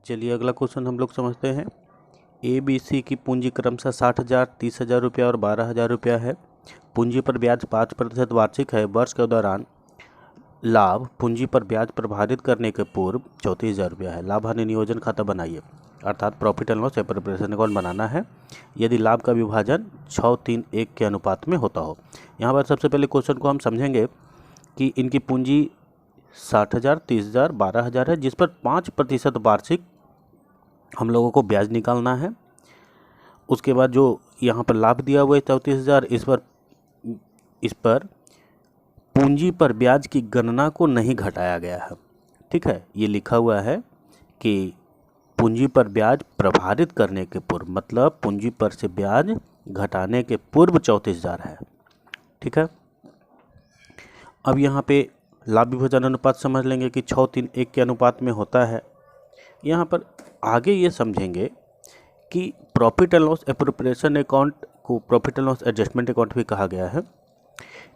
चलिए अगला क्वेश्चन हम लोग समझते हैं। ABC की पूंजी क्रमशः 60,000, 30,000 रुपया और 12,000 रुपया है। पूंजी पर ब्याज 5% वार्षिक है। वर्ष के दौरान लाभ पूंजी पर ब्याज प्रभावित करने के पूर्व 34,000 रुपया है। लाभ हानि नियोजन खाता बनाइए, अर्थात profit and loss preparation account बनाना है यदि लाभ का विभाजन 6:3:1 के अनुपात में होता हो। यहाँ पर सबसे पहले क्वेश्चन को हम समझेंगे कि इनकी पूंजी 60,000, 30,000, 12,000 है, जिस पर 5% वार्षिक हम लोगों को ब्याज निकालना है। उसके बाद जो यहाँ पर लाभ दिया हुआ है 34,000, इस पर पूंजी पर ब्याज की गणना को नहीं घटाया गया है। ठीक है, ये लिखा हुआ है कि पूंजी पर ब्याज प्रभावित करने के पूर्व, मतलब पूंजी पर से ब्याज घटाने के पूर्व 34,000 है। ठीक है, अब यहाँ पे लाभ विभाजन अनुपात समझ लेंगे कि 6:3:1 के अनुपात में होता है। यहाँ पर आगे ये समझेंगे कि profit and loss appropriation account को profit and loss adjustment account भी कहा गया है।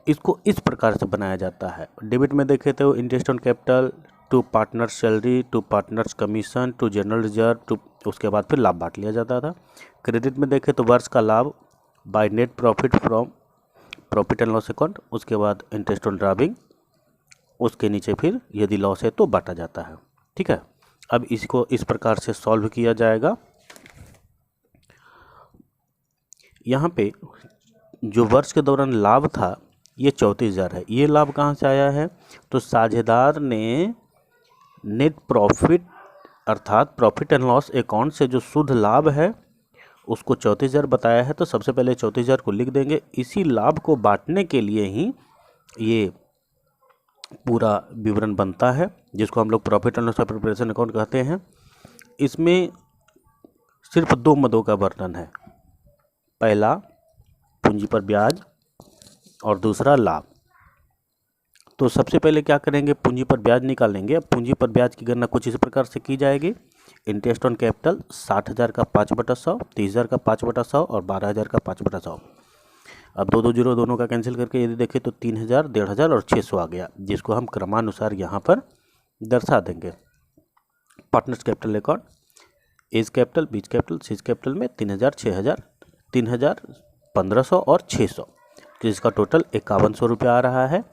इसको इस प्रकार से बनाया जाता है। डेबिट में देखे तो interest on capital, to partners salary, to partners commission, to general reserve, to उसके बाद फिर लाभ बांट लिया जाता था। क्रेडिट में देखे तो वर्ष का लाभ by net profit from profit and loss account, उसके बाद इंटरेस्ट ऑन ड्राविंग, उसके नीचे फिर यदि लॉस है तो बांटा जाता है। ठीक है, अब इसको इस प्रकार से सॉल्व किया जाएगा। यहाँ पे जो वर्ष के दौरान लाभ था ये 34,000 है। ये लाभ कहाँ से आया है? तो साझेदार ने नेट प्रॉफिट अर्थात प्रॉफिट एंड लॉस अकाउंट से जो शुद्ध लाभ है उसको 34,000 बताया है। तो सबसे पहले 34,000 को लिख देंगे। इसी लाभ को बांटने के लिए ही ये पूरा विवरण बनता है, जिसको हम लोग profit and loss preparation account कहते हैं। इसमें सिर्फ 2 मदों का वर्णन है, पहला पूंजी पर ब्याज और दूसरा लाभ। तो सबसे पहले क्या करेंगे, पूंजी पर ब्याज निकालेंगे। अब पूंजी पर ब्याज की गणना कुछ इस प्रकार से की जाएगी। इंटरेस्ट ऑन कैपिटल 60,000 का 5/100, 30,000 का 5/100 और 12,000 का 5/100। अब 2 जीरो दोनों का कैंसिल करके यदि देखें तो 3,000, 1,500 और 600 आ गया, जिसको हम क्रमानुसार यहाँ पर दर्शा देंगे। Partners capital account, A's capital, B's capital, C's capital में 3,000, 6,000, 3,000, 1,500 और 600, जिसका टोटल 5,100 रुपया आ रहा है।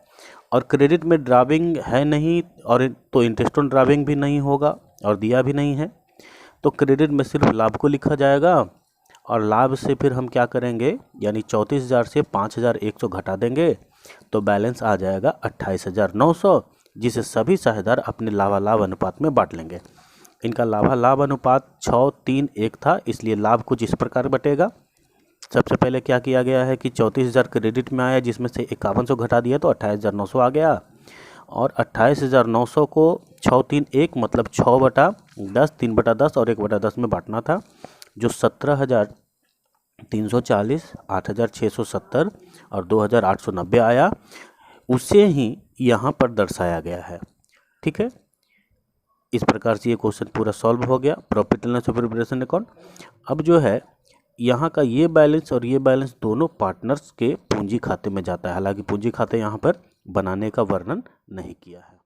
और क्रेडिट में ड्राविंग है नहीं, और तो इंटरेस्ट ऑन ड्राविंग भी नहीं होगा और दिया भी नहीं है। तो क्रेडिट में सिर्फ लाभ को लिखा जाएगा और लाभ से फिर हम क्या करेंगे, यानी 34,000 से 5,100 घटा देंगे तो बैलेंस आ जाएगा 28,900, जिसे सभी साझेदार अपने लाभालाभ अनुपात में बांट लेंगे। इनका लाभालाभ अनुपात 6:3:1 था, इसलिए लाभ कुछ इस प्रकार बटेगा। सबसे पहले क्या किया गया है कि 34,000 क्रेडिट में आया, जिसमें से 5100 घटा दिया तो 28,900 आ गया। और 28,900 को 6:3:1 मतलब 6/10, 3/10 और 1/10 में बांटना था, जो 17,340, 8,670 और 2,890 आया, उसे ही यहाँ पर दर्शाया गया है। ठीक है, इस प्रकार से ये क्वेश्चन पूरा सॉल्व हो गया, profit and loss preparation account. अब जो है यहाँ का ये बैलेंस और ये बैलेंस दोनों पार्टनर्स के पूंजी खाते में जाता है। हालांकि पूंजी खाते यहाँ पर बनाने का वर्णन नहीं किया है।